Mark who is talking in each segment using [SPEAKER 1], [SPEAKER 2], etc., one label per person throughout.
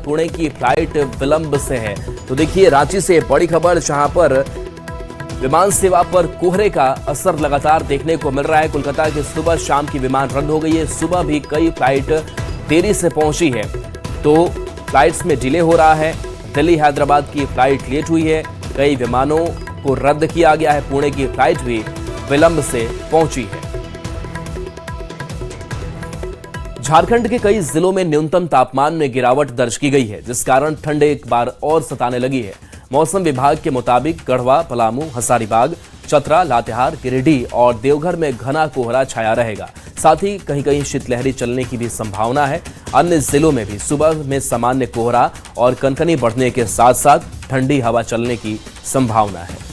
[SPEAKER 1] पुणे की फ्लाइट विलंब से है। तो देखिए रांची से बड़ी खबर, जहां पर विमान सेवा पर कोहरे का असर लगातार देखने को मिल रहा है। कोलकाता की सुबह शाम की विमान रद्द हो गई है। सुबह भी कई फ्लाइट देरी से पहुंची है, तो फ्लाइट्स में डिले हो रहा है। दिल्ली हैदराबाद की फ्लाइट लेट हुई है, कई विमानों को रद्द किया गया है। पुणे की फ्लाइट भी विलंब से पहुंची है। झारखंड के कई जिलों में न्यूनतम तापमान में गिरावट दर्ज की गई है, जिस कारण ठंड एक बार और सताने लगी है। मौसम विभाग के मुताबिक गढ़वा, पलामू, हजारीबाग, चतरा, लातेहार, गिरिडीह और देवघर में घना कोहरा छाया रहेगा। साथ ही कहीं कहीं शीतलहरी चलने की भी संभावना है। अन्य जिलों में भी सुबह में सामान्य कोहरा और कनकनी बढ़ने के साथ साथ ठंडी हवा चलने की संभावना है।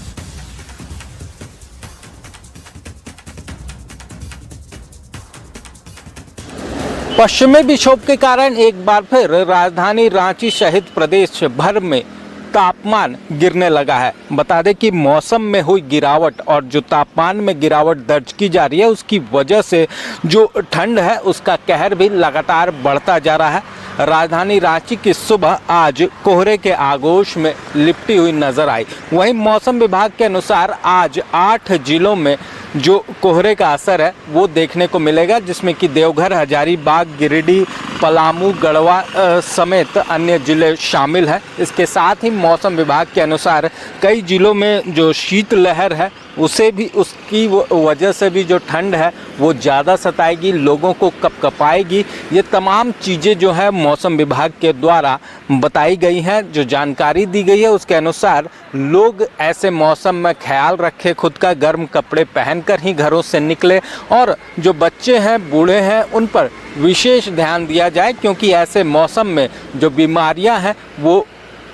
[SPEAKER 2] पश्चिमी विक्षोभ के कारण एक बार फिर राजधानी रांची सहित प्रदेश भर में तापमान गिरने लगा है। बता दें कि मौसम में हुई गिरावट और जो तापमान में गिरावट दर्ज की जा रही है, उसकी वजह से जो ठंड है उसका कहर भी लगातार बढ़ता जा रहा है। राजधानी रांची की सुबह आज कोहरे के आगोश में लिपटी हुई नजर आई। वहीं मौसम विभाग के अनुसार आज 8 जिलों में जो कोहरे का असर है वो देखने को मिलेगा, जिसमें कि देवघर, हजारीबाग, गिरिडीह, पलामू, गढ़वा समेत अन्य जिले शामिल हैं। इसके साथ ही मौसम विभाग के अनुसार कई जिलों में जो शीतलहर है उसे भी, उसकी वजह से भी जो ठंड है वो ज़्यादा सताएगी, लोगों को कपकपाएगी। ये तमाम चीज़ें जो है मौसम विभाग के द्वारा बताई गई हैं। जो जानकारी दी गई है उसके अनुसार लोग ऐसे मौसम में ख्याल रखें, खुद का गर्म कपड़े पहनकर ही घरों से निकले और जो बच्चे हैं, बूढ़े हैं, उन पर विशेष ध्यान दिया जाए, क्योंकि ऐसे मौसम में जो बीमारियां हैं वो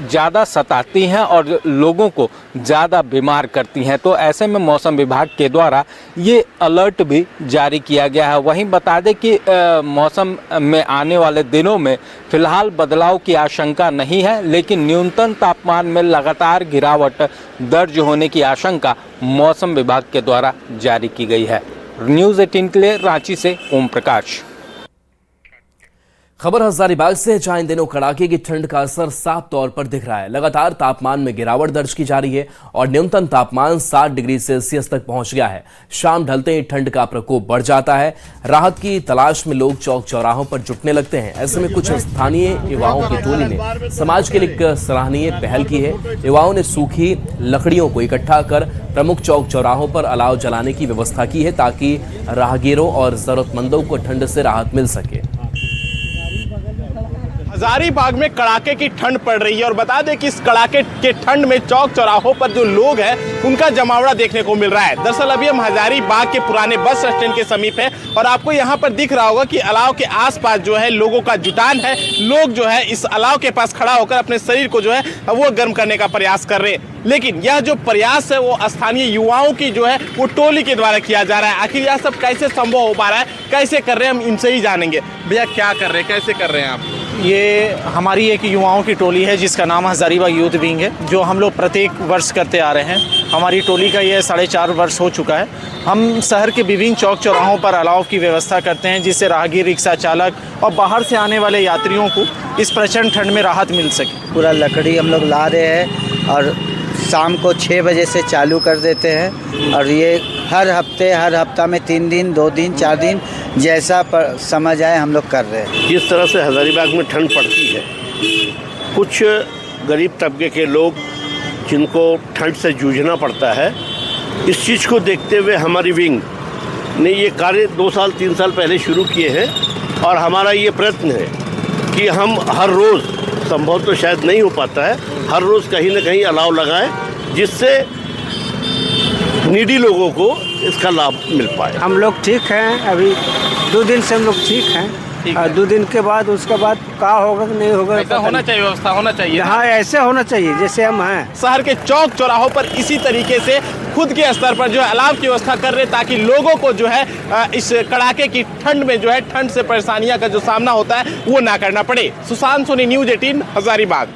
[SPEAKER 2] ज़्यादा सताती हैं और लोगों को ज़्यादा बीमार करती हैं। तो ऐसे में मौसम विभाग के द्वारा ये अलर्ट भी जारी किया गया है। वहीं बता दें कि मौसम में आने वाले दिनों में फ़िलहाल बदलाव की आशंका नहीं है, लेकिन न्यूनतम तापमान में लगातार गिरावट दर्ज होने की आशंका मौसम विभाग के द्वारा जारी की गई है। न्यूज़ 18 के लिए रांची से ओम प्रकाश।
[SPEAKER 1] खबर हजारीबाग से, जहां इन दिनों कड़ाके की ठंड का असर साफ तौर पर दिख रहा है। लगातार तापमान में गिरावट दर्ज की जा रही है और न्यूनतम तापमान 7 डिग्री सेल्सियस तक पहुंच गया है। शाम ढलते ही ठंड का प्रकोप बढ़ जाता है। राहत की तलाश में लोग चौक चौराहों पर जुटने लगते हैं। ऐसे में कुछ स्थानीय युवाओं की टोली ने समाज के लिए एक सराहनीय पहल की है। युवाओं ने सूखी लकड़ियों को इकट्ठा कर प्रमुख चौक चौराहों पर अलाव जलाने की व्यवस्था की है, ताकि राहगीरों और जरूरतमंदों को ठंड से राहत मिल सके।
[SPEAKER 3] हजारीबाग में कड़ाके की ठंड पड़ रही है और बता दें कि इस कड़ाके के ठंड में चौक चौराहों पर जो लोग हैं उनका जमावड़ा देखने को मिल रहा है। दरअसल अभी हम हजारीबाग के पुराने बस स्टैंड के समीप हैं और आपको यहाँ पर दिख रहा होगा कि अलाव के आसपास जो है लोगों का जुटान है। लोग जो है इस अलाव के पास खड़ा होकर अपने शरीर को जो है वो गर्म करने का प्रयास कर रहे हैं। लेकिन यह जो प्रयास है वो स्थानीय युवाओं की जो है वो टोली के द्वारा किया जा रहा है। आखिर यह सब कैसे संभव हो पा रहा है, कैसे कर रहे हैं, हम इनसे ही जानेंगे। भैया क्या कर रहे हैं, कैसे कर रहे हैं आप?
[SPEAKER 4] ये हमारी एक युवाओं की टोली है जिसका नाम हजारीबाग यूथ विंग है, जो हम लोग प्रत्येक वर्ष करते आ रहे हैं। हमारी टोली का ये 4.5 वर्ष हो चुका है। हम शहर के विभिन्न चौक चौराहों पर अलाव की व्यवस्था करते हैं, जिससे राहगीर, रिक्शा चालक और बाहर से आने वाले यात्रियों को इस प्रचंड ठंड में राहत मिल सके।
[SPEAKER 5] पूरा लकड़ी हम लोग ला रहे हैं और शाम को 6 बजे से चालू कर देते हैं और ये हर हफ्ता में 3 दिन, 2 दिन, 4 दिन जैसा समझ आए हम लोग कर रहे हैं।
[SPEAKER 6] जिस तरह से हजारीबाग में ठंड पड़ती है, कुछ गरीब तबके के लोग जिनको ठंड से जूझना पड़ता है, इस चीज़ को देखते हुए हमारी विंग ने ये कार्य 2 साल 3 साल पहले शुरू किए हैं और हमारा ये प्रयत्न है कि हम हर रोज़, संभव तो शायद नहीं हो पाता है, हर रोज़ कहीं ना कहीं अलाव लगाएं, जिससे नीडी लोगों को इसका लाभ मिल पाए।
[SPEAKER 5] हम लोग ठीक हैं, अभी 2 दिन से हम लोग ठीक हैं। 2 दिन के बाद उसके बाद क्या होगा कि नहीं होगा,
[SPEAKER 3] ऐसा होना चाहिए, व्यवस्था होना चाहिए।
[SPEAKER 5] हाँ, ऐसे होना चाहिए जैसे हम हैं।
[SPEAKER 3] शहर के चौक चौराहों पर इसी तरीके से खुद के स्तर पर जो है अलाव की व्यवस्था कर रहे हैं, ताकि लोगों को जो है इस कड़ाके की ठंड में जो है ठंड से परेशानियां का जो सामना होता है वो ना करना पड़े। सुशांत सोनी, न्यूज़ 18 हजारीबाग।